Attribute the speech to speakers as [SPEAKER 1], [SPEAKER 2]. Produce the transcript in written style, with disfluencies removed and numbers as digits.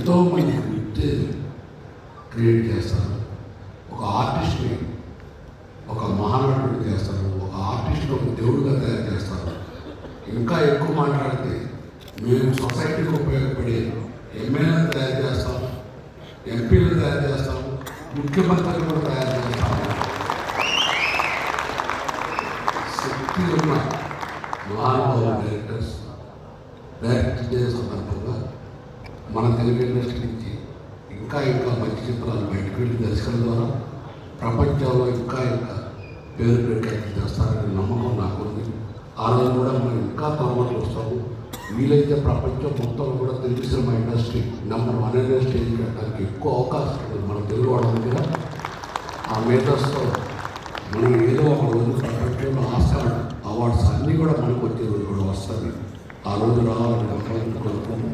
[SPEAKER 1] ఎంతోమంది ఉత్తేజం క్రియేట్ చేస్తారు. ఒక ఆర్టిస్ట్ని ఒక మహానటుడిని చేస్తారు, ఒక ఆర్టిస్ట్ని ఒక దేవుడిగా తయారు చేస్తారు. ఇంకా ఎక్కువ మాట్లాడితే మేము సొసైటీకి ఉపయోగపడే ఎమ్మెల్యేలను తయారు చేస్తాం, ఎంపీలను తయారు చేస్తాం, ముఖ్యమంత్రులు కూడా తయారు చేస్తాం. శక్తి ఉన్న మహానుభావ డైరెక్టర్స్ డైరెక్ట్ చేసే సందర్భంగా మన తెలుగు ఇండస్ట్రీ నుంచి ఇంకా మంచి చిత్రాలు బయటకు వెళ్ళి దర్శకుల ద్వారా ప్రపంచంలో ఇంకా పేరు ప్రఖ్యాతి చేస్తారనే నమ్మకం నాకు ఉంది. ఆ రోజు కూడా మనం ఇంకా త్వరలో చూస్తాము. వీలైతే ప్రపంచం మొత్తంలో కూడా తెలుగు సినిమా ఇండస్ట్రీ నెంబర్ 1 అనే స్టేజ్ పెట్టడానికి ఎక్కువ అవకాశం ఉంది మన తెలుగు వాళ్ళ దగ్గర. ఆ మేధస్తో మనం ఏదో ఒక రోజు ప్రపంచంలో ఆస్కార్ అవార్డ్స్ అన్నీ కూడా మనకు వచ్చే రోజు కూడా వస్తుంది. ఆ రోజు రావాలని కోరుకుంటున్నాను.